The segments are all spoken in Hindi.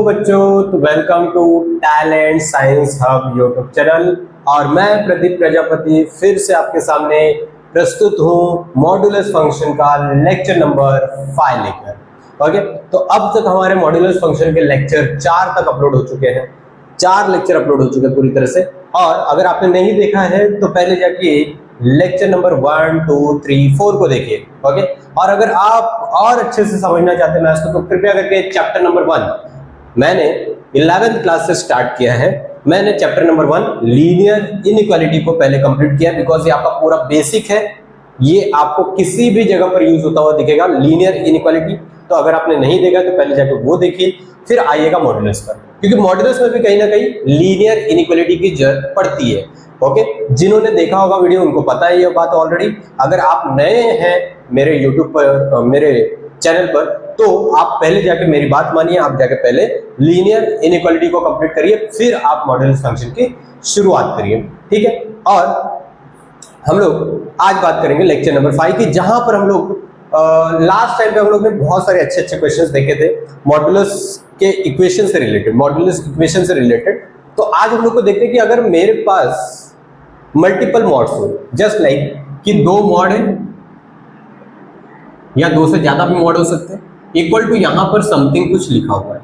बच्चों, तो welcome to talent science hub YouTube channel. और मैं प्रदीप प्रजापति फिर से आपके सामने प्रस्तुत हूँ मॉड्यूलस फंक्शन का लेक्चर नंबर 5 लेकर। ओके, तो अब तक हमारे मॉड्यूलस फंक्शन के लेक्चर 4 तक अपलोड हो चुके हैं। 4 लेक्चर अपलोड हो चुके हैं पूरी तरह से। और अगर आपने नहीं देखा है तो पहले जाके लेक्चर नंबर 1, 2, 3, 4 को देखिए। ओके, और अगर आप और अच्छे से समझना चाहते हैं मैथ्स को तो कृपया करके चैप्टर नंबर 1 मैंने 11th क्लास से स्टार्ट किया है। मैंने चैप्टर नंबर 1 लीनियर इनइक्वालिटी को पहले कंप्लीट किया, बिकॉज ये आपका पूरा बेसिक है। ये आपको किसी भी जगह पर यूज होता हुआ दिखेगा, लीनियर इनइक्वालिटी। तो अगर आपने नहीं देखा तो पहले जाकर वो देखिए, फिर आइएगा मॉड्यूलस पर, क्योंकि मॉड्यूलस में भी कहीं ना कहीं लीनियर इनइक्वालिटी की जरूरत पड़ती है। ओके, जिन्होंने देखा होगा वीडियो उनको पता है ये बात ऑलरेडी। अगर आप नए हैं मेरे यूट्यूब पर, मेरे चैनल पर, तो आप पहले जाके मेरी बात मानिए, आप जाके पहले लीनियर इनइक्वालिटी को कंप्लीट करिए, फिर आप मॉड्यूलस फंक्शन की शुरुआत करिए। ठीक है, और हम लोग आज बात करेंगे लेक्चर नंबर 5 की, जहां पर हम लोग लास्ट टाइम पे हम लोग ने बहुत सारे अच्छे अच्छे क्वेश्चंस देखे थे मॉड्यूलस के इक्वेशन से रिलेटेड, मॉड्यूलस इक्वेशन से रिलेटेड। तो आज हम लोग को देखते हैं कि अगर मेरे पास मल्टीपल मॉड्स हो, जस्ट लाइक कि 2 मॉड है या 2 से ज्यादा भी मॉड हो सकते हैं, इक्वल टू यहां पर समथिंग कुछ लिखा हुआ है।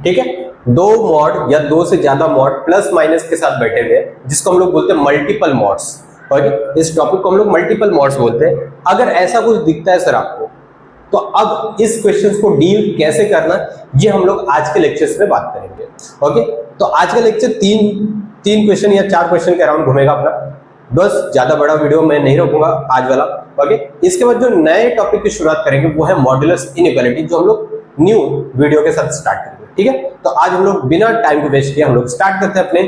ठीक है, 2 मॉड या 2 से ज्यादा मॉड प्लस माइनस के साथ बैठे हुए हैं, जिसको हम लोग बोलते हैं मल्टीपल मॉड्स। ओके, इस टॉपिक को हम लोग मल्टीपल मॉड्स बोलते हैं। अगर ऐसा कुछ दिखता है सर आपको, तो अब इस क्वेश्चंस को डील कैसे करना, ये हम लोग आज के लेक्चर्स में बात करेंगे। ओके, तो आज का लेक्चर 3 क्वेश्चन या 4 क्वेश्चन के अराउंड घूमेगा अपना। बस ज्यादा बड़ा वीडियो मैं नहीं रखूंगा आज वाला। ओके, इसके बाद जो नए टॉपिक की शुरुआत करेंगे वो है मॉड्यूलस इनइक्वालिटी, जो हम लोग न्यू वीडियो के साथ स्टार्ट करेंगे। ठीक है, तो आज हम लोग बिना टाइम को वेस्ट किए हम लोग स्टार्ट करते हैं अपने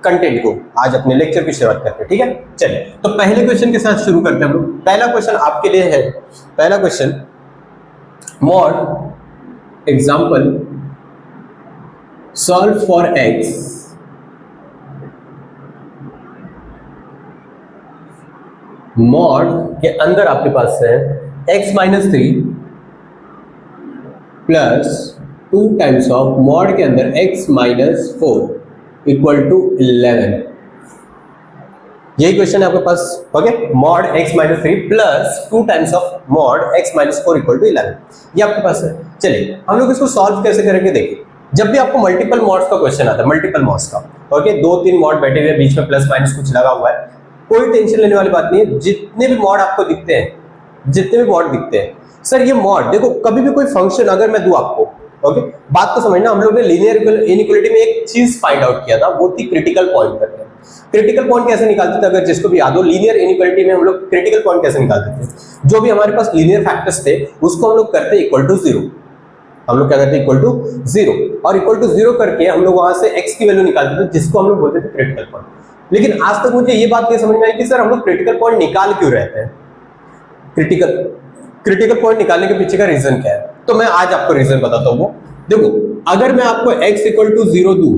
कंटेंट को, आज अपने लेक्चर की शुरुआत करते हैं। ठीक है, चलिए तो पहले क्वेश्चन के साथ शुरू करते हैं हम लोग। पहला क्वेश्चन आपके लिए है, पहला question mod example solve for x mod के अंदर आपके पास है x-3 plus 2 times of mod के अंदर x-4 इक्वल टू 11। यही क्वेश्चन है आपके पास। Okay, mod x-3 plus 2 times of mod x-4 equal to 11, ये आपके पास है। चलिए हम लोग इसको सॉल्व कैसे करेंगे। देखिए, जब भी आपको मल्टीपल मॉड्स का क्वेश्चन आता है, मल्टीपल मॉड्स का, ओके, 2-3 मॉड बैठे हुए, बीच में प्लस माइनस कुछ लगा हुआ है, कोई टेंशन लेने वाली बात नहीं है। जितने भी मॉड आपको दिखते हैं, जितने भी मॉड दिखते हैं, सर ये मॉड देखो, कभी भी कोई फंक्शन अगर मैं दूं आपको, ओके, बात तो समझना, हम लोग ने लीनियर इनइक्वालिटी में एक चीज फाइंड आउट किया था, वो थी क्रिटिकल पॉइंट करके। क्रिटिकल पॉइंट कैसे निकालते थे, अगर जिसको भी याद हो, लीनियर इनइक्वालिटी में हम लोग क्रिटिकल पॉइंट कैसे निकालते थे, जो भी हमारे पास लीनियर फैक्टर्स थे उसको हम लोग करते इक्वल टू 0। हम लोग क्या करते हैं, इक्वल टू 0, और इक्वल टू 0 करके हम लोग वहां से x की वैल्यू निकालते थे, जिसको हम लोग बोलते थे क्रिटिकल पॉइंट। लेकिन आज तक मुझे ये बात नहीं समझ में आई कि सर हम लोग क्रिटिकल पॉइंट निकाल क्यों रहते हैं, क्रिटिकल पॉइंट निकालने के पीछे का रीजन क्या है। तो मैं आज आपको रीजन बताता हूं। वो देखो, अगर मैं आपको x इक्वल टू 0 दूं,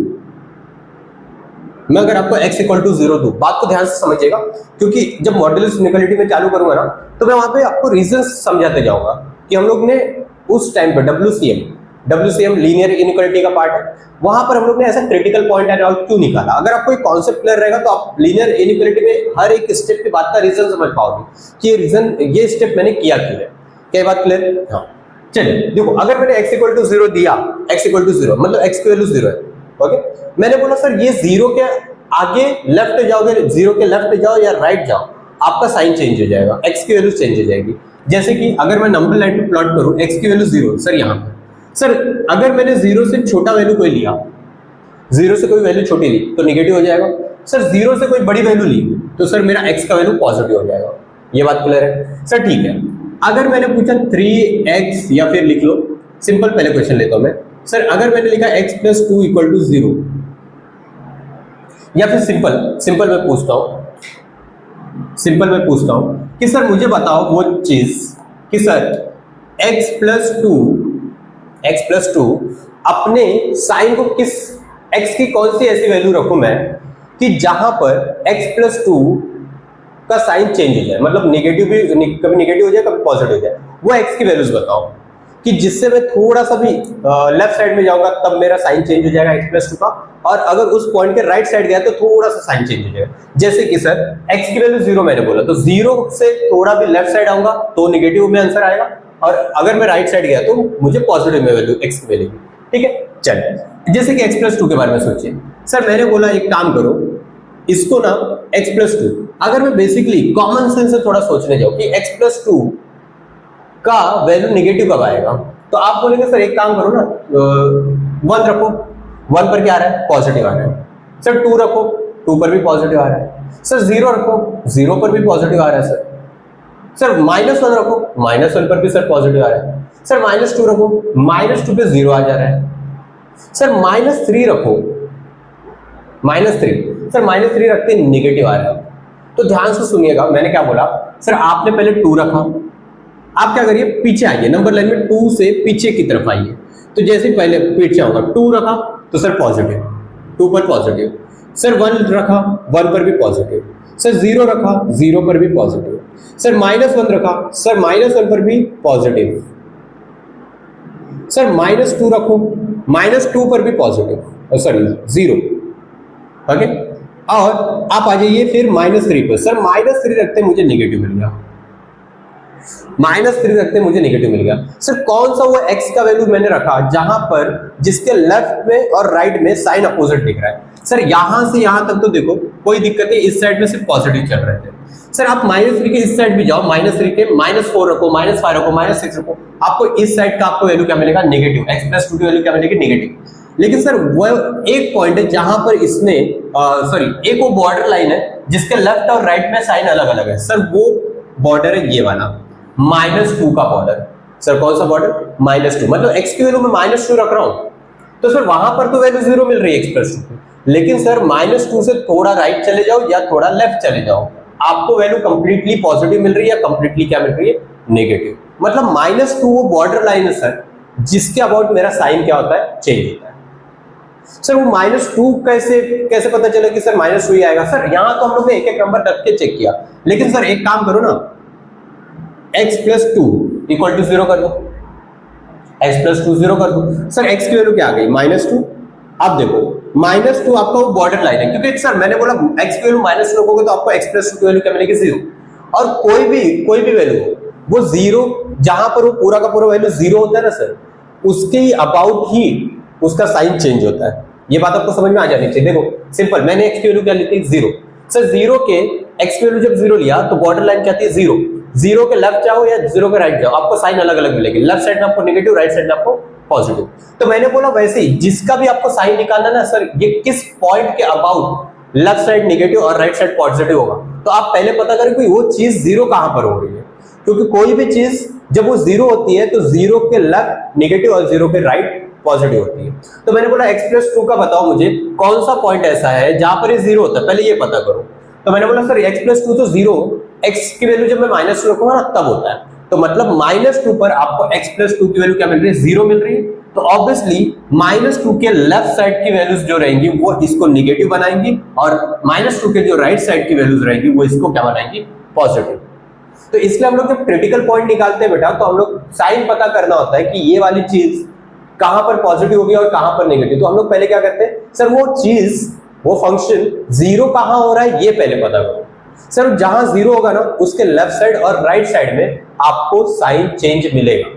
मैं अगर आपको x इक्वल टू 0 दूं, बात को ध्यान से समझिएगा, क्योंकि जब मॉड्यूलस इनइक्वालिटी में चालू करूंगा ना, तो मैं वहां पे आपको रीजन समझाते जाऊंगा कि हम लोग ने उस टाइम पे WCM लीनियर इनइक्वालिटी का पार्ट है, वहां पर हम लोग ने ऐसा क्रिटिकल पॉइंट एंड ऑल क्यों निकाला। अगर आपको एक कॉन्सेप्ट क्लियर रहेगा तो आप लीनियर इनइक्वालिटी में हर एक स्टेप की बात का रीजन समझ पाओगे कि ये रीजन, ये स्टेप मैंने किया क्यों है। क्या बात क्लियर? हाँ, चलिए देखो, अगर मैंने x इक्वल टू 0 दिया, x इक्वल टू 0 मतलब x की वैल्यू 0 है। ओके, मैंने बोला सर ये 0 के आगे लेफ्ट जाओगे, 0 के लेफ्ट जाओ या राइट जाओ, आपका साइन चेंज हो जाएगा, x की वैल्यू चेंज हो जाएगी। जैसे कि अगर मैं नंबर लाइन पे प्लॉट करूं, x की वैल्यू 0, सर यहाँ पे, सर अगर मैंने 0 से छोटा वैल्यू कोई लिया, 0 से कोई वैल्यू छोटी ली तो नेगेटिव हो जाएगा। सर 0 से कोई बड़ी वैल्यू ली तो सर मेरा x का वैल्यू पॉजिटिव हो जाएगा। ये बात क्लियर है सर? ठीक है, अगर मैंने पूछा 3x, या फिर लिख लो सिंपल, पहले क्वेश्चन लेता हूं मैं। सर अगर मैंने लिखा x प्लस 2 इक्वल टू 0, या फिर सिंपल मैं पूछता हूं कि सर मुझे बताओ वो चीज कि सर x प्लस 2 अपने साइन को किस, x की कौन सी ऐसी वैल्यू रखूं मैं कि जहां पर x प्लस 2 का साइन चेंज हो जाए, मतलब नेगेटिव भी, कभी नेगेटिव हो जाए कभी पॉजिटिव हो जाए, वो x की वैल्यूज बताओ। कि जिससे मैं थोड़ा सा भी लेफ्ट साइड में जाऊंगा तब मेरा साइन चेंज हो जाएगा x प्लस टू का, और अगर उस पॉइंट के राइट साइड गया तो थोड़ा सा साइन चेंज हो जाएगा। जैसे कि सर x की वैल्यू 0 मैंने बोला, तो 0 से थोड़ा भी लेफ्ट साइड आऊंगा तो नेगेटिव में आंसर आएगा, और अगर मैं राइट साइड गया तो मुझे पॉजिटिव में वैल्यू x की मिलेगी। ठीक है, चलिए जैसे कि x प्लस टू के बारे में सोचिए। सर मैंने बोला एक काम करो, इसको ना x प्लस टू, अगर मैं बेसिकली कॉमन सेंस से थोड़ा सोचने जाऊं कि x प्लस टू का वैल्यू नेगेटिव कब आएगा, तो आप बोलेंगे सर एक काम करो ना, 1 रखो, 1 पर क्या आ रहा है, पॉजिटिव आ रहा है। सर 2 रखो, 2 पर भी पॉजिटिव आ रहा है। सर 0 रखो, 0 पर भी पॉजिटिव आ रहा है। सर -1 रखो, -1 पर भी सर पॉजिटिव आ रहा है। सर -2 रखो, -2 पे 0 आ जा रहा है। सर -3 रखो, -3, सर -3 रखते नेगेटिव आ रहा है। तो ध्यान से सुनिएगा, मैंने क्या बोला, सर आपने पहले 2 रखा, आप क्या करिए, पीछे आइए, नंबर लाइन में 2 से पीछे की तरफ आइए। तो जैसे पहले पीछे आऊंगा, 2 रखा तो सर पॉजिटिव, 2 पर पॉजिटिव। सर 1 रखा, 1 पर भी पॉजिटिव। सर 0 रखा, 0 पर भी पॉजिटिव। सर -1 रखा, सर -1 पर भी पॉजिटिव। सर -2 रखो, -2 पर भी पॉजिटिव, सॉरी 0। ओके, और आप आ जाइए फिर -3 पर। सर -3 रखते मुझे नेगेटिव मिल गया, -3 रखते मुझे नेगेटिव मिल गया। सर कौन सा वो x का वैल्यू मैंने रखा जहां पर जिसके लेफ्ट में और राइट में साइन अपोजिट दिख रहा है। सर यहां से यहां तक तो देखो कोई दिक्कत नहीं, इस साइड में सिर्फ पॉजिटिव चल रहे थे। सर आप -3 के इस साइड भी जाओ, -3 के -4 रखो, -5 रखो, -6 रखो, आपको इस साइड का आपको वैल्यू क्या मिलेगा, नेगेटिव। x प्लस 2 की वैल्यू क्या मिलेगी, नेगेटिव। लेकिन सर वो एक पॉइंट है जहां पर इसने सॉरी एक वो बॉर्डर लाइन है जिसके लेफ्ट और राइट में साइन अलग अलग है। सर वो बॉर्डर है ये वाला, -2 का बॉर्डर। सर कौन सा बॉर्डर, -2, मतलब x की वैल्यू में -2 रख रहा हूं, तो सर वहां पर तो वैल्यू 0 मिल रही है x प्लस 2। लेकिन सर -2 से थोड़ा राइट चले जाओ या थोड़ा लेफ्ट चले जाओ, आपको वैल्यू कंप्लीटली पॉजिटिव मिल रही है, कंप्लीटली क्या मिल रही है, नेगेटिव। मतलब -2 वो बॉर्डर लाइन है सर जिसके अबाउट मेरा साइन क्या होता है, चेंज होता है। सर वो -2 कैसे पता चला कि सर -2 ही आएगा। सर यहां तो हम लोग ने एक एक नंबर रख के चेक किया, लेकिन सर एक काम करो ना, x प्लस 2 इक्वल टू 0 कर दो, x प्लस 2 0 कर दो। सर x की वैल्यू क्या आ गई, -2। अब देखो -2 आपका वो बॉर्डर लाइन है, क्योंकि सर मैंने बोला x की वैल्यू -2 रखोगे तो आपको x प्लस 2 की वैल्यू क्या मिलेगी, 0। और कोई भी वैल्यू वो 0, जहां पर वो पूरा का पूरा वैल्यू 0 होता है ना सर, उसके अबाउट ही उसका साइन चेंज होता है। ये बात आपको समझ में आ जानी चाहिए। देखो सिंपल, मैंने x की वैल्यू क्या ली थी, 0। सर 0 के x की वैल्यू जब 0 लिया तो बॉर्डर लाइन क्या थी, 0। 0 के लेफ्ट जाओ या 0 के राइट जाओ, आपको साइन अलग अलग मिलेगी, लेफ्ट साइड में आपको नेगेटिव, राइट साइड में आपको पॉजिटिव। तो मैंने बोला वैसे ही जिसका भी आपको साइन निकालना ना सर, ये किस पॉइंट के अबाउट लेफ्ट साइड नेगेटिव और राइट साइड पॉजिटिव होगा, तो आप पहले पता करें कि वो चीज 0 कहां पर हो रही है। क्योंकि कोई भी चीज जब वो 0 होती है तो 0 के लेफ्ट नेगेटिव और 0 के राइट पॉजिटिव होती है। तो मैंने बोला x प्लस 2 का बताओ मुझे कौन सा पॉइंट ऐसा है जहां पर ये 0 होता है, पहले ये पता करो। तो मैंने बोला सर x प्लस 2 तो 0, x की वैल्यू जब मैं -2 रखूंगा ना तब होता है। तो मतलब -2 पर आपको x प्लस 2 की वैल्यू क्या मिल रही है, 0 मिल रही है। तो ऑब्वियसली -2 के लेफ्ट साइड की वैल्यूज जो रहेंगी वो इसको नेगेटिव बनाएंगी, और -2 के जो राइट साइड की वैल्यूज रहेंगी वो इसको क्या बनाएंगी, पॉजिटिव। तो इसलिए हम लोग जब क्रिटिकल पॉइंट निकालते हैं बेटा, तो हम लोग साइन पता करना होता है कि ये वाली चीज कहां पर पॉजिटिव होगी और कहां पर नेगेटिव। तो हम लोग पहले क्या करते हैं, सर वो चीज वो फंक्शन 0 कहां हो रहा है ये पहले पता करो। सर जहां 0 होगा ना उसके लेफ्ट साइड और राइट साइड में आपको साइन चेंज मिलेगा।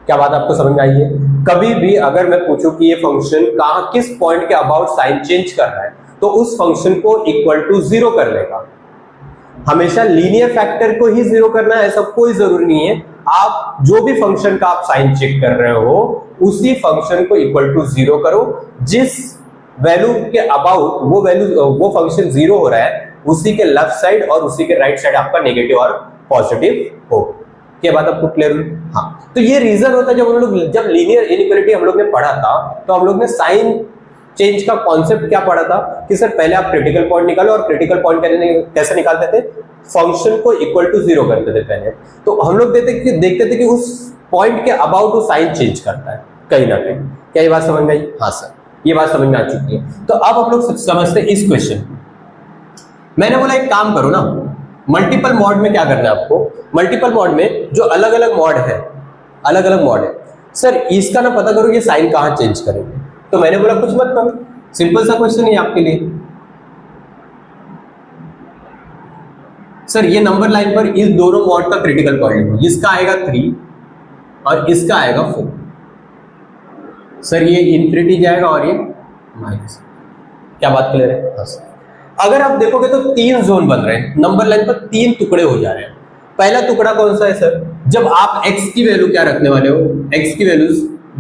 क्या बात आपको समझ में आई है? कभी भी अगर मैं पूछूं कि ये फंक्शन कहां किस पॉइंट के अबाउट साइन चेंज कर रहा है, तो उस फंक्शन को इक्वल टू 0 कर लेगा। हमेशा लीनियर फैक्टर को ही 0 करना है ऐसा कोई जरूरी नहीं है। आप जो भी फंक्शन का आप साइन चेक कर रहे हो उसी फंक्शन को इक्वल टू 0 करो, जिस वैल्यू के अबाउट वो फंक्शन 0 हो रहा है उसी के लेफ्ट साइड और उसी के राइट साइड आपका नेगेटिव और पॉजिटिव हो। क्या बात आपको क्लियर हुई? हाँ, तो ये रीजन होता है जब लीनियर इनइक्वालिटी हम लोग ने पढ़ा था तो हम लोग ने साइन चेंज का कॉन्सेप्ट क्या पढ़ा था कि सर पहले आप क्रिटिकल पॉइंट निकालो, और क्रिटिकल पॉइंट कैसे निकालते थे, फंक्शन को इक्वल टू 0 करते थे पहले। तो हम लोग देखते थे कि उस पॉइंट के अबाउट वो साइन चेंज करता है कहीं ना कहीं। क्या ये बात समझ में आई? हाँ सर, ये बात समझ में आ चुकी है। तो अब हम लोग समझते हैं इस क्वेश्चन। मैंने बोला एक काम करो ना, मल्टीपल मॉड में क्या करना है आपको, मल्टीपल मॉड में जो अलग अलग मॉड है सर इसका ना पता करो ये साइन कहाँ चेंज करेंगे, तो मैंने बोला कुछ मत करो, सिंपल सा क्वेश्चन है आपके लिए। सर ये नंबर लाइन पर इस दोनों मॉड का क्रिटिकल पॉइंट है, इसका आएगा 3 और इसका आएगा 4। सर ये इन्फिनिटी जाएगा और ये माइनस। क्या बात क्लियर है? हाँ सर। अगर आप देखोगे तो 3 जोन बन रहे हैं, नंबर लाइन पर 3 टुकड़े हो जा रहे हैं। पहला टुकड़ा कौन सा है सर? जब आप x की वैल्यू क्या रखने वाले हो, x की वैल्यू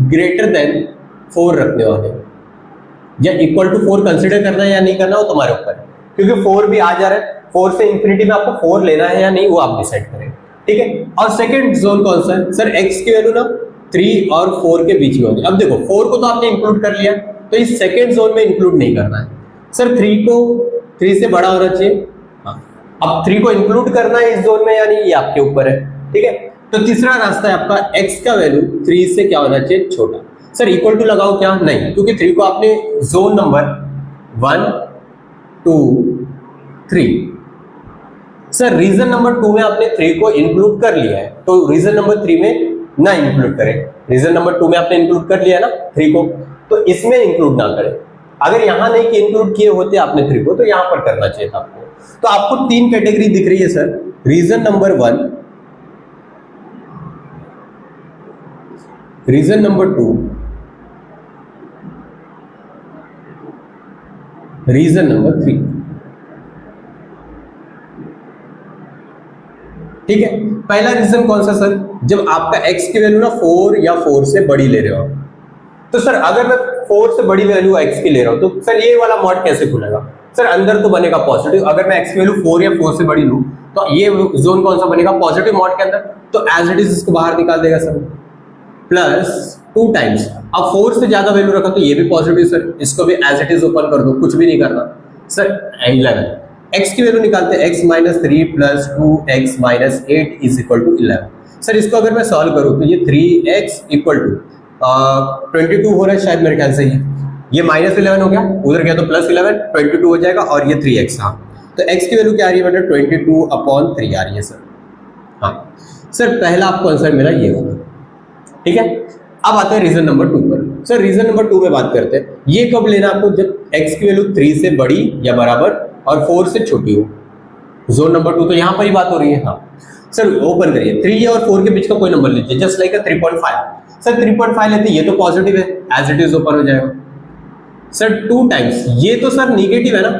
ग्रेटर देन 4 रखने वाले हो, या इक्वल टू 4 कंसिडर करना है या नहीं करना वो तुम्हारे ऊपर है, क्योंकि 4 भी आ जा रहा है। 4 से इंफिनिटी में आपको 4 लेना है या नहीं वो आप डिसाइड करें, ठीक है। और सेकंड जोन कौन सा है सर? x की वैल्यू ना 3 और 4 के बीच में होगी। अब देखो 4 को तो आपने इंक्लूड कर लिया, तो इस सेकंड जोन में इंक्लूड नहीं करना है सर। 3 से बड़ा होना चाहिए। हाँ, अब 3 को इंक्लूड करना है इस जोन में या नहीं ये आपके ऊपर है, ठीक है। तो तीसरा रास्ता है आपका, x का वैल्यू 3 से क्या होना चाहिए? छोटा। सर इक्वल टू लगाओ क्या? नहीं, क्योंकि 3 को आपने zone number 1 2 3, sir region number 2 में आपने 3 को इंक्लूड कर लिया है, तो रीजन नंबर 3 में ना इंक्लूड करें। रीजन नंबर 2 में आपने इंक्लूड कर लिया ना 3 को, तो इसमें इंक्लूड ना करें। अगर यहां नहीं कि इंक्लूड किए होते आपने 3 को, तो यहां पर करना चाहिए था आपको। तो आपको 3 कैटेगरी दिख रही है sir. Region number 1, region number 2, region number 3, ठीक है। पहला रीजन कौन सा सर? जब आपका x की वैल्यू ना 4 या 4 से बड़ी ले रहे हो, तो सर अगर मैं 4 से बड़ी वैल्यू x की ले रहा हूं, तो सर ये वाला मॉड कैसे खुलेगा? सर अंदर तो बनेगा पॉजिटिव। अगर मैं x की वैल्यू 4 या 4 से बड़ी लूं, तो ये जोन कौन सा बनेगा? पॉजिटिव मॉड के अंदर। तो एज इट इज इसको बाहर निकाल देगा सर, प्लस 2 टाइम्स। अब 4 से ज्यादा वैल्यू रखा तो ये भी पॉजिटिव सर, इसको भी एज इट इज ओपन कर दो, कुछ भी नहीं करना सर। 11 x की वैल्यू निकालते हैं, x - 3 + 2x - 8 = 11। सर इसको अगर मैं सॉल्व करूं तो ये 3x = 22 हो रहा है शायद मेरे ख्याल से। ये -11 हो गया, उधर गया तो +11, 22 हो जाएगा, और ये 3x। हाँ, तो x की वैल्यू क्या आ रही है बेटा? 22/3 आ रही है सर। हाँ सर, पहला आपको आंसर मेरा ये होगा, ठीक है। अब आते हैं रीजन नंबर 2 पर। सर रीजन नंबर 2 में बात करते हैं। ये कब लेना आपको? जब x की वैल्यू 3 से बड़ी या बराबर और 4 से छोटी हो। जोन नंबर 2 तो यहाँ पर ही बात हो रही है। हाँ सर, ओपन करिए, 3 और 4 के बीच का कोई नंबर लीजिए, जस्ट लाइक 3.5। सर 3.5 लेते, ये तो पॉजिटिव है, एज इट इज ओपन हो जाएगा। सर 2 टाइम्स, ये तो सर निगेटिव है ना,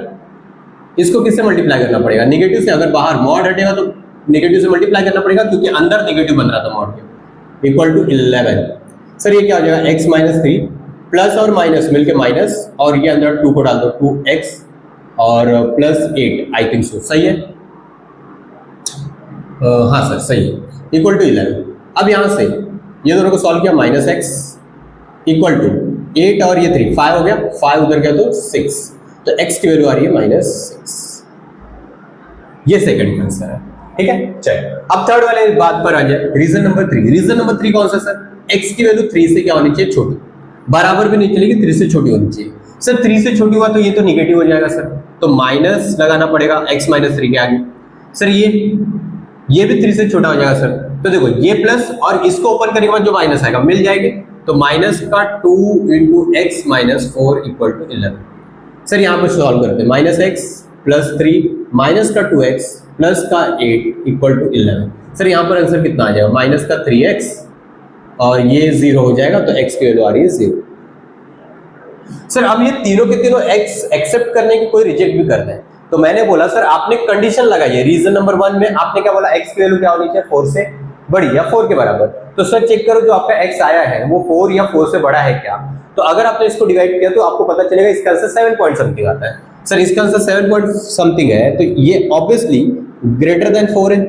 इसको किससे मल्टीप्लाई करना पड़ेगा? निगेटिव से। अगर बाहर मॉड हटेगा तो निगेटिव से मल्टीप्लाई करना पड़ेगा, क्योंकि अंदर निगेटिव बन रहा था मॉड के, = 11। सर ये क्या हो जाएगा? x - 3 प्लस और माइनस मिलके माइनस, और ये अंदर 2 को डाल दो, 2x और +8, आई थिंक सो, सही है। हाँ सर सही है, = 11। अब यहाँ से ये दोनों को सॉल्व किया, -x = 8 और ये 3, 5 हो गया, 5 उधर गया तो 6, तो x की वैल्यू आ रही है -6। ये सेकंड आंसर है, ठीक है। चलिए अब थर्ड वाले बात पर आ जाए, रीजन नंबर 3। रीजन नंबर 3 कौन सा सर? x की वैल्यू 3 से क्या होनी चाहिए? छोटी। बराबर भी नहीं चलेगी, 3 से छोटी होनी चाहिए। सर 3 से छोटी हुआ तो ये तो निगेटिव हो जाएगा सर, तो माइनस लगाना पड़ेगा x - 3 के आगे। सर ये भी 3 से छोटा हो जाएगा सर, तो देखो ये प्लस और इसको ओपन करने के बाद जो माइनस आएगा मिल जाएंगे, तो माइनस का 2 × x - 4 = 11। सर यहाँ पर सॉल्व करते हैं, -x + 3 माइनस का 2x प्लस का 8 = 11। सर यहाँ पर आंसर कितना आ जाएगा? माइनस का 3x और ये 0 हो जाएगा, तो x की वैल्यू आ रही है 0। सर अब ये तीनों के तीनों x एक्सेप्ट करने की, कोई रिजेक्ट भी करते हैं, तो मैंने बोला सर आपने कंडीशन लगाई है। रीजन नंबर 1 में आपने क्या बोला? x की वैल्यू क्या होनी चाहिए? 4 से बड़ी या 4 के बराबर। तो सर चेक करो जो आपका x आया है वो 4 या 4 से बड़ा है क्या? तो अगर आपने इसको डिवाइड किया तो आपको पता चलेगा इसका आंसर 7 पॉइंट समथिंग आता है। सर इसका आंसर 7 पॉइंट समथिंग है, तो ये ऑब्वियसली ग्रेटर देन 4 है।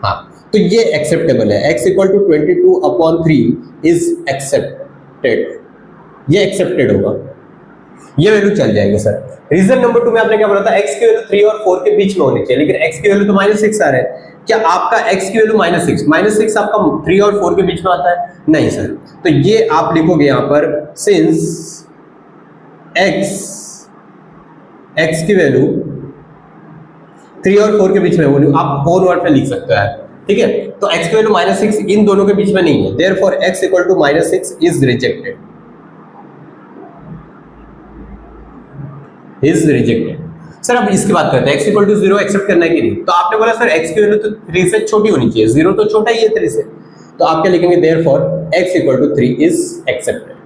हाँ, तो ये एक्सेप्टेबल है। x = 22/3 इज एक्सेप्टेड, ये एक्सेप्टेड होगा, ये वैल्यू चल जाएगी सर। रीजन नंबर 2 में आपने क्या बोला था? x की वैल्यू 3 और 4 के बीच में होनी चाहिए, लेकिन x की वैल्यू तो -6 आ रहा है। क्या आपका x की वैल्यू -6 आपका 3 और 4 के बीच में आता है? नहीं सर, तो ये आप लिखोगे यहाँ पर, सिंस x की वैल्यू 3 और 4 के बीच में, आप फोर वर्ड में लिख सकते हैं, ठीक है, तो x की वैल्यू -6 इन दोनों के बीच में नहीं है, therefore x equal to -6 is rejected, sir अब इसकी बात करते हैं, x इक्वल टू 0 एक्सेप्ट करना है कि नहीं, तो आपने बोला सर x की वैल्यू तो 3 से छोटी होनी चाहिए, 0 तो छोटा ही है 3 से, तो आप क्या लिखेंगे, therefore x equal to 3 is accepted.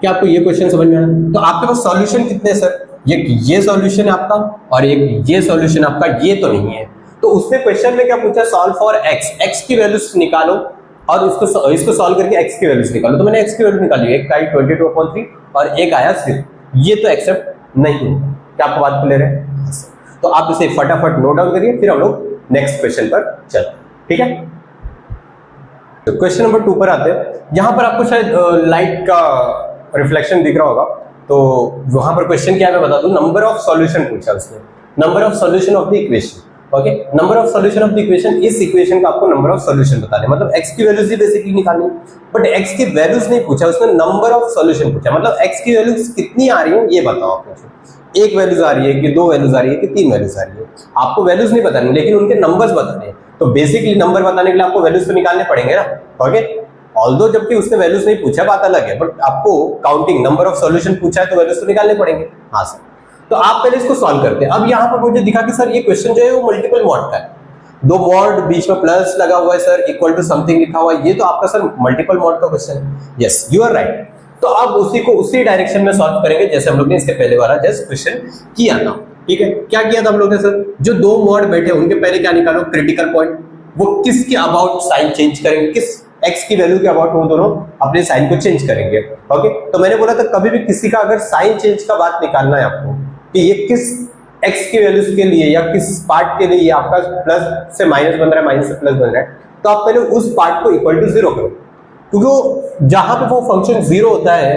क्या आपको ये क्वेश्चन समझ में आया? तो आपके पास सॉल्यूशन कितने हैं सर, ये सॉल्यूशन है आपका और एक ये सॉल्यूशन आपका, ये तो नहीं है। तो उसने क्वेश्चन में क्या पूछा, सॉल्व फॉर x की वैल्यूज निकालो और इसको सॉल्व करके x की वैल्यूज निकालो, तो मैंने x की वैल्यू निकाली, एक आई 22/3 और एक आया 6, ये तो एक्सेप्ट नहीं होगा। क्या आपको बात क्लियर है? तो आप इसे फटाफट नोट डाउन करिए, फिर हम लोग नेक्स्ट क्वेश्चन पर चलते हैं, ठीक है। तो क्वेश्चन नंबर 2 पर आते हैं। यहां पर आपको शायद लाइट का रिफ्लेक्शन दिख रहा होगा, तो वहां पर क्वेश्चन क्या है मैं बता दूं, नंबर ऑफ सॉल्यूशन पूछा उसने, number of solution of the equation, okay, number of solution of the equation, इस इक्वेशन का आपको नंबर ऑफ सॉल्यूशन बताने, मतलब x की वैल्यूज ही बेसिकली निकालनी, बट x की वैल्यूज नहीं पूछा उसने, नंबर ऑफ सॉल्यूशन पूछा, मतलब x की वैल्यूज कितनी आ रही है ये बताओ आप मुझे, एक वैल्यूज आ रही है कि 2 वैल्यूज आ रही है कि 3 वैल्यूज आ रही है, आपको वैल्यूज नहीं बतानी लेकिन उनके नंबर्स बताने हैं, तो बेसिकली नंबर बताने के लिए आपको वैल्यूज तो निकालने पड़ेंगे ना, ओके। ऑल्दो जबकि उसने वैल्यूज नहीं पूछा बात अलग है, बट आपको काउंटिंग नंबर ऑफ सॉल्यूशन पूछा है तो वैल्यूज तो निकालने पड़ेंगे। हाँ सर, तो आप पहले इसको सॉल्व करते हैं। अब यहाँ पर मुझे दिखा कि सर ये क्वेश्चन जो है वो मल्टीपल मॉड का है, 2 मॉड बीच में प्लस लगा हुआ है सर, इक्वल टू समथिंग लिखा हुआ है, ये तो आपका सर मल्टीपल मॉड का क्वेश्चन है। Yes you are right. तो अब उसी डायरेक्शन में सॉल्व करेंगे जैसे हम लोग ने इसके पहले वाला जस्ट क्वेश्चन किया था, ठीक है। क्या किया था हम लोग ने सर, जो 2 मॉड बैठे उनके पहले क्या निकालो, क्रिटिकल पॉइंट, वो किसके अबाउट साइन चेंज करेंगे, किस x की वैल्यू के अबाउट वो दोनों अपने साइन को चेंज करेंगे, ओके। तो मैंने बोला था कभी भी किसी का अगर साइन चेंज का बात निकालना है आपको कि ये किस x की वैल्यूज के लिए या किस पार्ट के लिए ये आपका प्लस से माइनस बन रहा है, माइनस से प्लस बन रहा है, तो आप पहले उस पार्ट को इक्वल टू 0 करो, क्योंकि जहां पे वो फंक्शन 0 होता है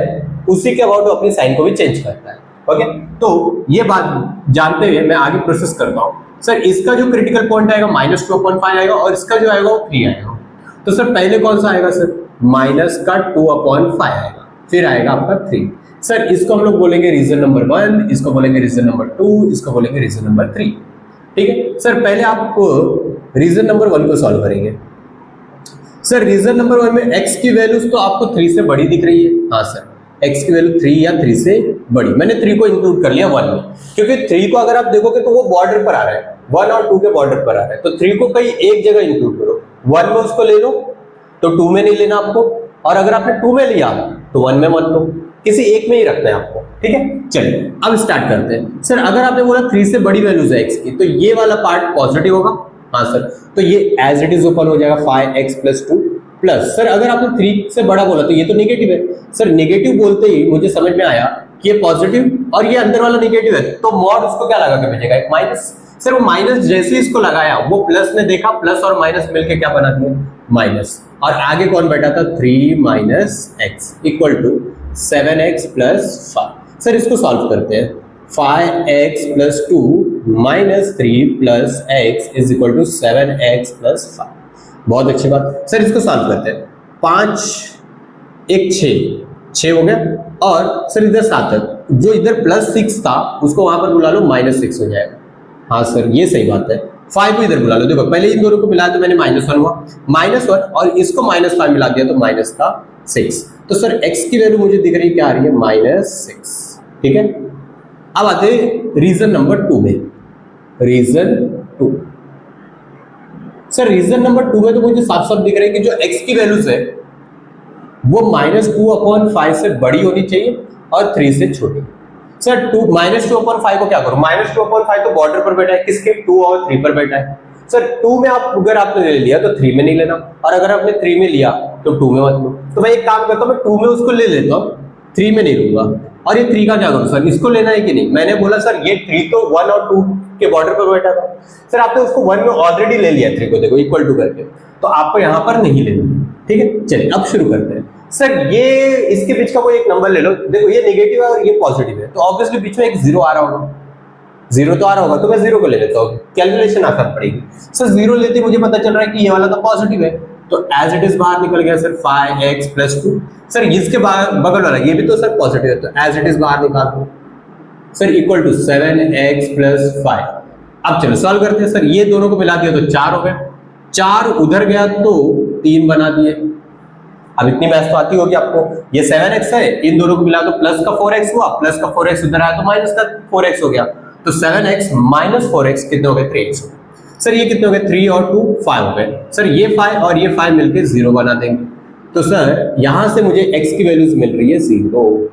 उसी के अबाउट वो अपनी साइन को भी चेंज करता है, ओके। तो ये बात जानते हुए मैं आगे प्रोसेस करता हूं। सर इसका जो क्रिटिकल पॉइंट आएगा -2/5 आएगा और इसका जो आएगा वो 3 आएगा, तो सर पहले कौन सा आएगा सर, माइनस का 2/5 आएगा, फिर आएगा आपका 3। सर इसको हम लोग बोलेंगे रीजन नंबर 1, इसको बोलेंगे रीजन नंबर 2, इसको बोलेंगे रीजन नंबर 3, ठीक है। सर पहले आप रीजन नंबर 1 को सॉल्व करेंगे। सर रीजन नंबर 1 में x की वैल्यूज तो आपको 3 से बड़ी दिख रही है, हाँ सर x की वैल्यू 3 या 3 से बड़ी, मैंने 3 को इंक्लूड कर लिया 1 में, क्योंकि 3 को अगर आप देखोगे तो वो बॉर्डर पर आ रहा है, 1 और 2 के बॉर्डर पर आ रहा है, तो 3 को कहीं एक जगह इंक्लूड करो, 1 में उसको ले लो तो 2 में नहीं लेना आपको, और अगर आपने 2 में लिया तो 1 में मत लो, किसी एक में ही रखना है आपको, ठीक है। चलिए अब स्टार्ट करते हैं। सर अगर आपने बोला 3 से बड़ी वैल्यूज है x की, तो ये वाला पार्ट पॉजिटिव होगा, हाँ सर, तो ये एज इट इज ओपन हो जाएगा 5x + 2 प्लस, सर अगर आपने 3 से बड़ा बोला तो ये तो नेगेटिव है। सर नेगेटिव बोलते ही मुझे समझ में आया कि ये पॉजिटिव और ये अंदर वाला नेगेटिव है, तो मॉड उसको क्या लगा के भेजेगा, एक माइनस। सर वो माइनस जैसे इसको लगाया वो प्लस ने देखा, प्लस और माइनस मिलके क्या बना दिया, माइनस, और आगे कौन बैठा था, 3 - x = 7x + 5। सर इसको सॉल्व करते हैं, 5x + 2 - 3 + x = 7x + 5। बहुत अच्छी बात। सर इसको सॉल्व करते हैं, 5 1 6 हो गया, और सर इधर 7 है, जो इधर +6 था उसको वहां पर बुला लो, -6 हो जाएगा। हाँ सर ये सही बात है, 5 को इधर बुला लो, देखो पहले इन दोनों को मिलाया तो मैंने -1 हुआ, -1 और इसको -5 मिला दिया तो -6। तो सर x की वैल्यू मुझे दिख रही है क्या आ रही है, -6, ठीक है। अब आते हैं रीजन नंबर 2 में, रीजन 2। सर रीजन नंबर 2 में तो मुझे साफ साफ दिख रहा है कि जो x की वैल्यूज है वो -2/5 से बड़ी होनी चाहिए और 3 से छोटी। सर -2/5 को क्या करूं, -2/5 तो बॉर्डर पर बैठा है, किसके, 2 और 3 पर बैठा है। सर 2 में आप अगर आपने ले लिया तो 3 में नहीं लेना, और अगर आपने 3 में लिया तो 2 में मत लो। तो मैं एक काम करता हूं, मैं 2 में उसको ले लेता हूं, 3 में नहीं लूंगा। और ये 3 का क्या करूं सर, इसको लेना है कि नहीं, मैंने बोला सर ये 3 तो 1 और 2 के बॉर्डर पर बैठा था। सर आपने उसको 1 में ऑलरेडी ले लिया, 3 को देखो इक्वल टू करके, तो आपको यहां पर नहीं लेना, ठीक है। चलिए अब शुरू करते हैं। सर ये इसके बीच का कोई एक नंबर ले लो, देखो ये नेगेटिव है और ये पॉजिटिव है, तो ऑब्वियसली बीच में एक 0 आ रहा होगा, 0 तो आ रहा होगा, तो मैं 0 को ले लेता हूँ, कैलकुलेशन आसान पड़ेगी। सर 0 लेते मुझे पता चल रहा है कि ये वाला तो पॉजिटिव है, तो एज इट इज बाहर निकल गया सर 5x + 2। सर इसके बगल वाला ये भी तो सर पॉजिटिव है, तो एज इट इज बाहर निकाल दो सर, = 7x + 5। अब चलो सॉल्व करते हैं सर। ये दोनों को मिला दिया तो 4 हो गया, 4 उधर गया तो 3 बना दिए। अब इतनी मैथ तो आती होगी आपको। ये 7x है, इन दोनों को मिला तो प्लस का 4x हुआ, प्लस का 4x उधर आया तो माइनस का 4x हो गया। तो 7x माइनस 4x कितने हो गए? 3x। सर ये कितने हो गए? 3 और 2 5 हो गए। सर ये 5 और ये 5 मिलकर 0 बना देंगे। तो सर यहां से मुझे x की वैल्यूज मिल रही है 0,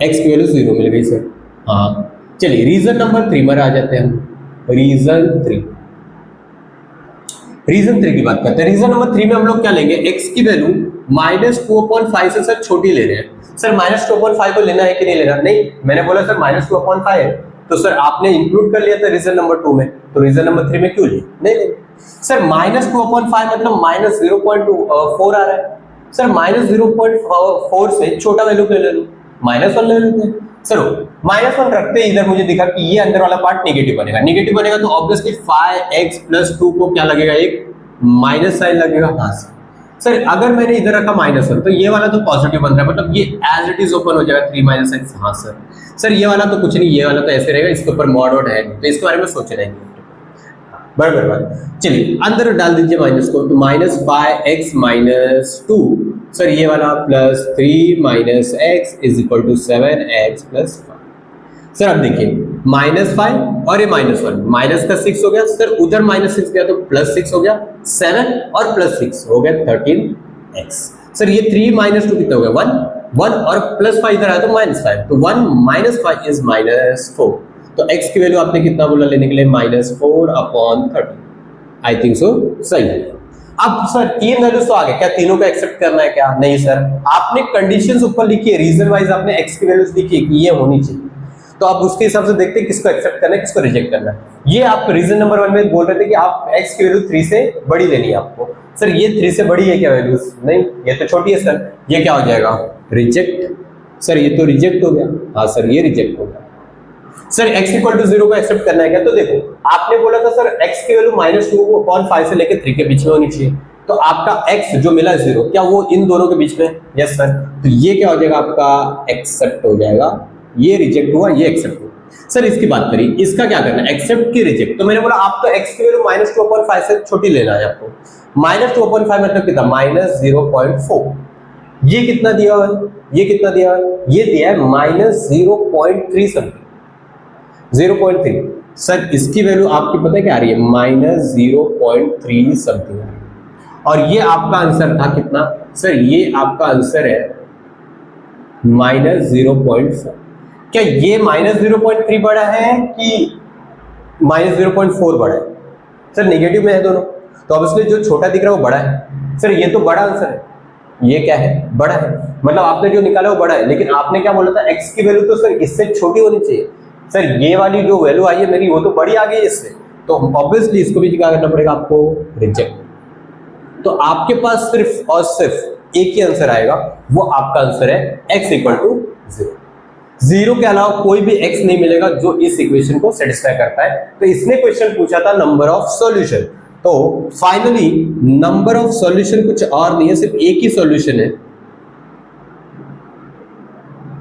x की वैल्यू 0 मिल गई सर। हाँ चलिए रीजन नंबर 3 पर आ जाते हैं हम। रीजन 3 की बात करते हैं। रीजन नंबर 3 में हम लोग क्या लेंगे? x की वैल्यू -2/5 से सर छोटी ले रहे हैं। सर -2/5 को लेना है कि नहीं लेना? नहीं, मैंने बोला सर -2/5 है, तो सर आपने इंक्लूड कर लिया था रीजन नंबर 2 में, तो रीजन नंबर 3 में क्यों लिए? नहीं सर -2/5 मतलब -0.4 आ रहा है। सर -0.4 से छोटा वैल्यू क्यों ले लो? -1 ले लेते हैं। सर -1 रखते ही इधर मुझे दिखा कि ये अंदर वाला पार्ट नेगेटिव बनेगा। नेगेटिव बनेगा तो ऑब्वियसली 5x + 2 को क्या लगेगा? एक माइनस साइन लगेगा। हाँ सर अगर मैंने इधर रखा -1 तो ये वाला तो पॉजिटिव बन रहा है, मतलब ये एज इट इज ओपन हो जाएगा 3 - x। हाँ सर ये वाला तो कुछ नहीं, ये वाला तो ऐसे रहेगा, इसके ऊपर मॉड वॉड है तो इसके बारे में सोच रहे हैं। बराबर बात। चलिए अंदर डाल दीजिए माइनस को, तो -5x - 2 सर ये वाला +3 - x = 7x + 5। सर अब देखिए -5 और ये -1, माइनस का 6 हो गया। सर उधर -6 गया तो +6 हो गया, 7 और +6 हो गया 13x। सर ये 3 - 2 कितना हो गया? 1 और +5 इधर आया तो -5, तो 1 - 5 इज -4। तो x की वैल्यू आपने कितना बोला लेने के लिए? -4/30। आई थिंक सो सही है। अब सर 3 वैल्यूज तो आ गए, क्या तीनों को एक्सेप्ट करना है क्या? नहीं सर, आपने कंडीशंस ऊपर लिखी है, रीजन वाइज आपने x की वैल्यूज लिखी है कि ये होनी चाहिए, तो आप उसके हिसाब से देखते हैं किसको एक्सेप्ट करना है किसको रिजेक्ट करना है। ये आप रीजन नंबर 1 में बोल रहे थे कि आप x की वैल्यू 3 से बड़ी लेनी है आपको। सर ये 3 से बड़ी है क्या वैल्यूज? नहीं, ये तो छोटी है सर। ये क्या हो जाएगा? रिजेक्ट। सर ये तो रिजेक्ट हो गया। हाँ सर ये रिजेक्ट हो गया। सर x = 0 को एक्सेप्ट करना है क्या? तो देखो आपने बोला था सर x की वैल्यू -2/5 से लेकर 3 के बीच में होनी चाहिए, तो आपका x जो मिला 0, क्या वो इन दोनों के बीच में? Yes sir. तो ये क्या हो जाएगा? आपका एक्सेप्ट हो जाएगा। ये रिजेक्ट हुआ, ये एक्सेप्ट हुआ। सर इसकी बात करिए, इसका क्या करना है? एक्सेप्ट की रिजेक्ट। तो मैंने बोला आपको x की वैल्यू -2/5 से छोटी लेना है आपको। -2/5 मतलब कितना? -0.4। ये कितना दिया हुआ है? ये कितना दिया हुआ है? ये दिया है -0.3 समथिंग, 0.3। सर इसकी वैल्यू आपकी पता है क्या आ रही है? -0.3 समथिंग आ रही है। और ये आपका आंसर था कितना? सर ये आपका आंसर है -0.4। क्या ये -0.3 बड़ा है कि -0.4 बड़ा है? सर नेगेटिव में है दोनों, तो ऑब्वियसली जो छोटा दिख रहा है वो बड़ा है। सर ये तो बड़ा आंसर है, ये क्या है? बड़ा है, मतलब आपने जो निकाला वो बड़ा है, लेकिन आपने क्या बोला था? x की वैल्यू तो सर इससे छोटी होनी चाहिए। सर ये वाली जो वैल्यू आई है मेरी वो तो बड़ी आ गई है इससे, तो ऑब्वियसली इसको भी क्या करना पड़ेगा आपको? रिजेक्ट। तो आपके पास सिर्फ और सिर्फ एक ही आंसर आएगा, वो आपका आंसर है x = 0। 0 के अलावा कोई भी x नहीं मिलेगा जो इस इक्वेशन को सेटिस्फाई करता है। तो इसने क्वेश्चन पूछा था नंबर ऑफ सॉल्यूशन, तो फाइनली नंबर ऑफ सॉल्यूशन कुछ और नहीं है, सिर्फ एक ही सॉल्यूशन है।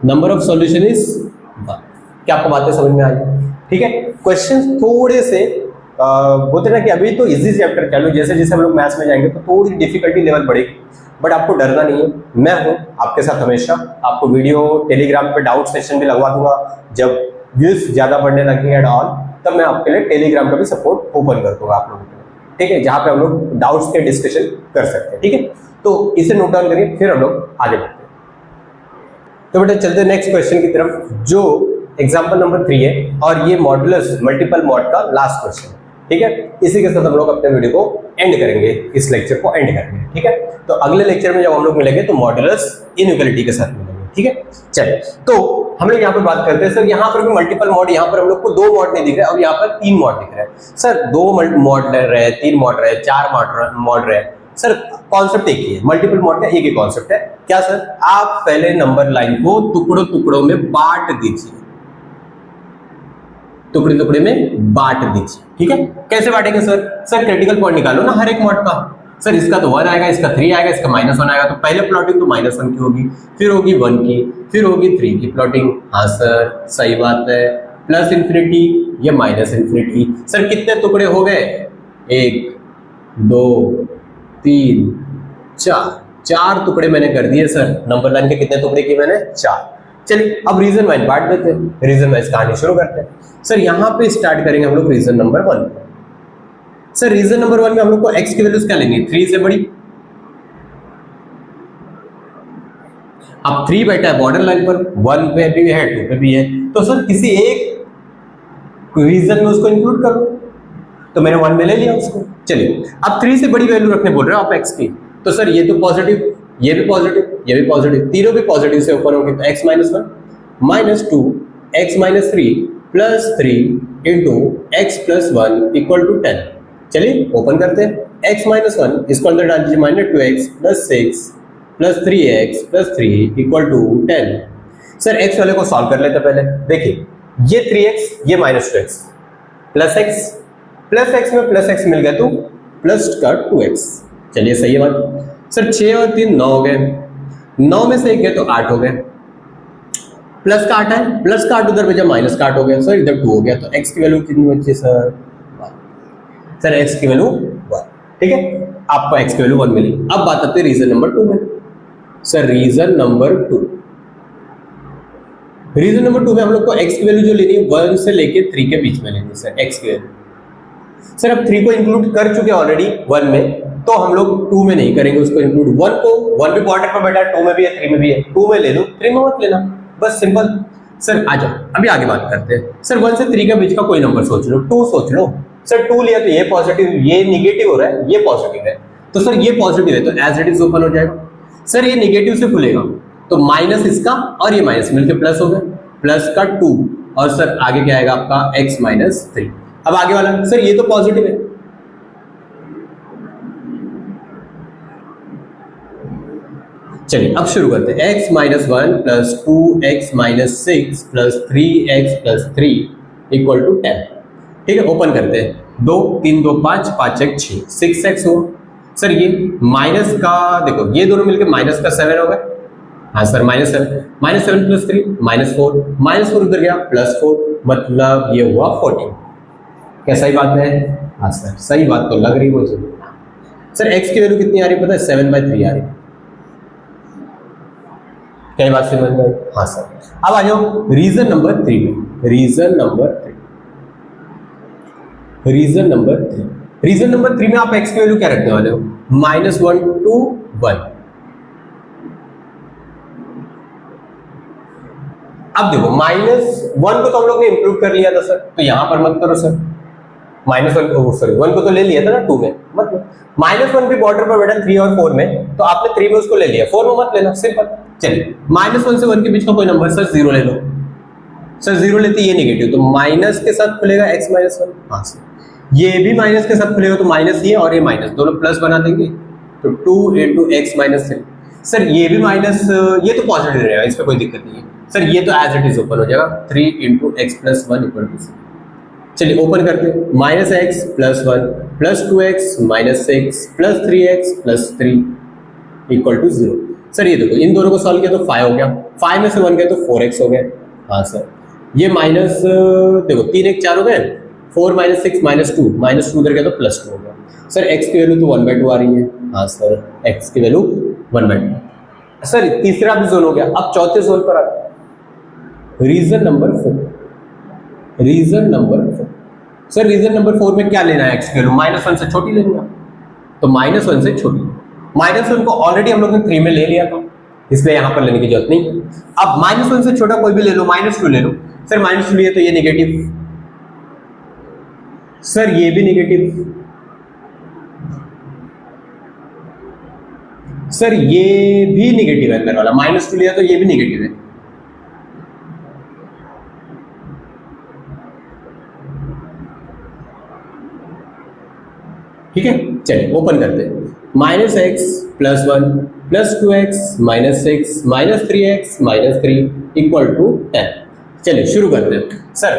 Number of solution is 1। क्या आपको बातें समझ में आई? ठीक है। क्वेश्चन थोड़े से बोलते ना कि अभी तो इजी चैप्टर चालू, जैसे जैसे हम लोग मैथ्स में जाएंगे तो थोड़ी डिफिकल्टी लेवल बढ़ेगी, बट आपको डरना नहीं है। मैं हूं आपके साथ हमेशा। आपको वीडियो टेलीग्राम पे डाउट सेशन भी लगवा दूंगा, जब व्यूज ज्यादा बढ़ने लगेंगे एट ऑल, तब मैं आपके लिए टेलीग्राम का भी सपोर्ट ओपन कर दूंगा आप लोगों के लिए, ठीक है, जहां पे हम लोग डाउट्स के डिस्कशन कर सकते हैं। ठीक है, तो इसे नोट डाउन करिए, फिर हम लोग आगे बढ़ते हैं। तो बेटा चलते हैं नेक्स्ट क्वेश्चन की तरफ, जो एग्जाम्पल नंबर 3 है, और ये मॉडुलस मल्टीपल मॉड का लास्ट क्वेश्चन है। ठीक है, इसी के साथ हम लोग अपने वीडियो को एंड करेंगे, इस लेक्चर को एंड करेंगे। ठीक है, तो अगले लेक्चर में जब हम लोग मिलेंगे तो मॉडुलस इनइक्वालिटी के साथ मिलेंगे। ठीक है, चलिए तो हम लोग यहाँ पर बात करते हैं। सर यहाँ पर भी मल्टीपल मॉड, यहाँ पर हम लोग को 2 मॉड नहीं दिख रहे, और यहाँ पर 3 मॉड दिख रहे हैं। सर 2 मॉड रहे, 3 मॉड रहे, 4 मॉड रहे। सर कॉन्सेप्ट एक ही है, मल्टीपल मॉड का एक ही कॉन्सेप्ट है। क्या सर? आप पहले नंबर लाइन को टुकड़ों टुकड़ों में बांट दीजिए, टुकड़े टुकड़े में बांट दीजिए। ठीक है, कैसे बांटेंगे सर? सर क्रिटिकल पॉइंट निकालो ना हर एक मॉड का। सर इसका तो 1 आएगा, इसका 3 आएगा, इसका -1 आएगा, तो पहले प्लॉटिंग तो -1 की होगी, फिर होगी 1 की, फिर होगी 3 की प्लॉटिंग। हाँ सर सही बात है, प्लस इन्फिनिटी या माइनस इन्फिनिटी। सर कितने टुकड़े हो गए? 1 2 3 4, 4 टुकड़े मैंने कर दिए सर। नंबर लाइन के कितने टुकड़े किए मैंने? 4। चलिए अब रीजन वाइज बांट देते हैं, रीजन वाइज कहानी शुरू करते हैं। सर यहां पे स्टार्ट करेंगे हम लोग region number 1। Sir region number 1 में हम लोग को x की वैल्यूज क्या लेंगे? 3 से बड़ी। अब 3 बैठा है बॉर्डर लाइन पर, 1 पे भी है 2 पे भी है, तो सर किसी एक रीजन में उसको इंक्लूड करो। तो मैंने 1 में ले लिया उसको। चलिए अब 3 से बड़ी वैल्यू रखने बोल रहे हो आप x की, तो सर ये तो पॉजिटिव, ये भी पॉजिटिव, ये भी पॉजिटिव, तीनों भी पॉजिटिव से ओपन होंगे, तो x minus 1 minus 2 x minus 3 plus 3 into x plus 1 equal to 10। चलिए ओपन करते हैं। x माइनस 1 इसको अंदर डाल दीजिए, minus 2x plus 6 plus 3x plus 3 equal to 10। Sir x वाले को सॉल्व कर लेते हैं पहले। देखिए ये 3x ये माइनस 2x प्लस x में प्लस x मिल गया तो प्लस का 2x। चलिए सही है बात। सर 6 और 3 9 हो गए, 9 में से 1 गए तो 8 हो गए, प्लस का 8 है, प्लस का 8 उधर भेजा माइनस का 8 हो गया, सर इधर 2 हो गया, तो x की वैल्यू कितनी बची सर? 1। सर x की वैल्यू 1, ठीक है, आपको x की वैल्यू 1 मिली। अब बात आती है रीजन नंबर 2 में। Sir region number 2, region number 2 में हम लोग को x की वैल्यू जो लेनी है 1 से लेके 3 के बीच में लेनी है सर, x की वैल्यू। सर अब 3 को इंक्लूड कर चुके ऑलरेडी 1 में, तो हम लोग 2 में नहीं करेंगे उसको इंक्लूड। 1 को 1 भी बॉर्डर पर बैठा है, 2 में भी है 3 में भी है, 2 में ले लो 3 में मत लेना, बस सिंपल। सर आ जाओ अभी आगे बात करते हैं। सर 1 से 3 के बीच का कोई नंबर सोच लो, 2 सोच लो। सर 2 लिया तो ये पॉजिटिव, ये निगेटिव हो रहा है, ये पॉजिटिव है, तो सर ये पॉजिटिव है तो एज इट इज ओपन हो जाएगा। सर ये निगेटिव से खुलेगा तो माइनस इसका और ये माइनस मिलकर प्लस हो गया, प्लस का 2 और सर आगे क्या आएगा आपका x माइनस 3। अब आगे वाला सर ये तो पॉजिटिव है, चलिए अब शुरू करते हैं। x minus 1 plus 2x minus 6 plus 3x plus 3 equal to 10। ठीक है ओपन करते हैं। 2 3 2 5 5 1 6 6x हुआ। सर ये माइनस का देखो ये दोनों मिलकर माइनस का 7 हो गया। हाँ सर माइनस 7 प्लस 3 माइनस 4 उधर गया प्लस 4, मतलब ये हुआ 14। क्या सही बात है? हाँ सर सही बात तो लग रही है मुझे। सर x की वैल्यू कितनी आ रही है पता है? 7/3 आ रही है। क्या बात समझ में आई? हाँ सर। अब आ जाओ रीजन नंबर 3 में। रीजन नंबर 3 में आप x की वैल्यू क्या रखने वाले हो? -1 to 1। अब देखो -1 को तो हम लोग ने इंक्लूड कर लिया था सर, तो यहां पर मत करो सर। -1 को तो ले लिया था ना 2 में, मतलब -1 भी बॉर्डर पर बैठा 3 और 4 में, तो आपने 3 में उसको ले लिया, 4 में मत लेना, सिंपल। चलिए -1 से 1 के बीच का कोई नंबर सर 0 ले लो। सर 0 लेते ये नेगेटिव, तो माइनस के साथ खुलेगा x माइनस 1। हाँ सर ये भी माइनस के साथ खुलेगा, तो माइनस ये और ये माइनस दोनों प्लस बना देंगे, तो 2 into x माइनस 3। सर ये भी माइनस, ये तो पॉजिटिव रहेगा, इस पर कोई दिक्कत नहीं है सर, ये तो एज इट इज ओपन हो जाएगा। 3 into x plus 1 equal to 6। चलिए ओपन करते हैं। -x plus 1 plus 2x minus 6 plus 3x plus 3 equal to 0। Sir ये देखो इन दोनों को सॉल्व किया तो 5 हो गया, 5 में से 1 गया तो 4x हो गया। हाँ सर ये माइनस देखो 3 1 4 हो गए, 4 माइनस 6 -2 उधर गया तो +2 हो गया। सर x की वैल्यू तो 1/2 आ रही है। हाँ सर x की वैल्यू 1/2। सर तीसरा भी जोन हो गया। अब चौथे जोन पर आते हैं। Region number 4। Sir region number 4 में क्या लेना है? x की वैल्यू -1 से छोटी लेनी है, तो -1 से छोटी। -1 को ऑलरेडी हम लोग ने 3 में ले लिया था, इसलिए यहां पर लेने की जरूरत नहीं। अब -1 से छोटा कोई भी ले लो, -2 ले लो। सर -2 लिए तो ये नेगेटिव, सर ये भी नेगेटिव, सर ये भी नेगेटिव है अंदर वाला। -2 लिया तो ये भी नेगेटिव है। ठीक है चलिए ओपन करते हैं। -x plus 1 plus 2x minus 6 minus 3x minus 3 equal to 10। चलिए शुरू करते हैं। सर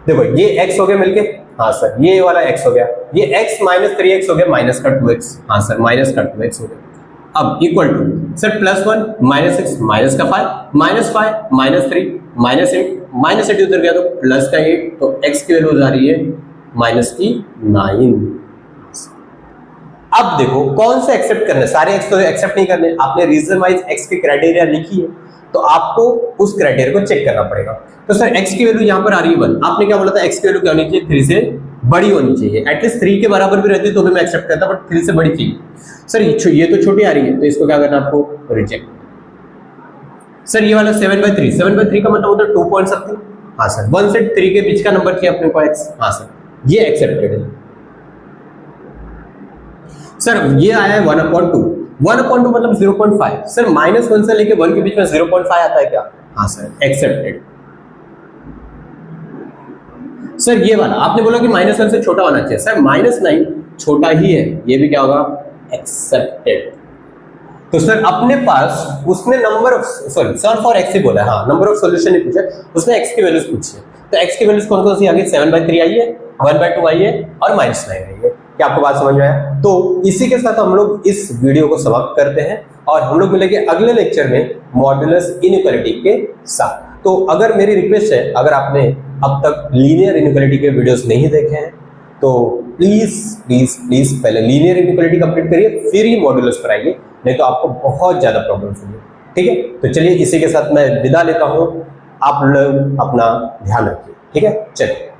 देखो ये x हो गया मिलके, हाँ सर ये वाला x हो गया, ये x माइनस 3x हो गया, माइनस का 2x, हाँ सर माइनस का 2x हो गया। अब इक्वल टू सर +1 -6 माइनस का 5 -5 -3 -8 उधर गया तो प्लस का 8, तो x की वैल्यू आ रही है -9। अब देखो कौन सा एक्सेप्ट करना है, सारे x तो एक्सेप्ट नहीं करने, आपने रीजन वाइज x की क्राइटेरिया लिखी है तो आपको उस क्राइटेरिया को चेक करना पड़ेगा। तो सर x की वैल्यू यहाँ पर आ रही है 1, आपने क्या बोला था x की वैल्यू क्या होनी चाहिए, 3 से बड़ी होनी चाहिए, एटलीस्ट 3 के बराबर भी रहती तो भी मैं एक्सेप्ट करता, बट 3 से बड़ी चाहिए। सर ये तो छोटी आ रही है तो इसको क्या करना आपको, रिजेक्ट। सर ये वाला 7/3 का मतलब होता है 2 पॉइंट समथिंग, हाँ सर 1 से 3 के बीच का नंबर चाहिए अपने को x, हाँ सर ये एक्सेप्टेड है। सर ये आया है 1/2 मतलब 0.5, सर -1 से लेके 1 के बीच में 0.5 आता है क्या, हाँ सर एक्सेप्टेड। सर ये वाला आपने बोला कि -1 से छोटा होना चाहिए, सर -9 छोटा ही है, ये भी क्या होगा, एक्सेप्टेड। तो सर अपने पास उसने number of solve for x ही बोला है, हाँ नंबर ऑफ सॉल्यूशन ही पूछा, उसने x की वैल्यूज पूछी है, तो x की वैल्यूज कौन कौन सी आ गई, 7/3 आई है, 1/2 आई है और -9 आई है। क्या आपको बात समझ में आया? तो इसी के साथ हम लोग इस वीडियो को समाप्त करते हैं और हम लोग मिलेंगे अगले लेक्चर में मॉड्यूलस इनइक्वालिटी के साथ। तो अगर मेरी रिक्वेस्ट है, अगर आपने अब तक लीनियर इनइक्वालिटी के वीडियोस नहीं देखे हैं तो प्लीज प्लीज प्लीज पहले लीनियर इनइक्वालिटी कंप्लीट करिए, फिर ही मॉड्यूलस पर आइए, नहीं तो आपको बहुत ज्यादा प्रॉब्लम्स होंगी। ठीक है, तो चलिए इसी के साथ मैं विदा लेता हूं, आप लोग अपना ध्यान रखिए। ठीक है, चलिए।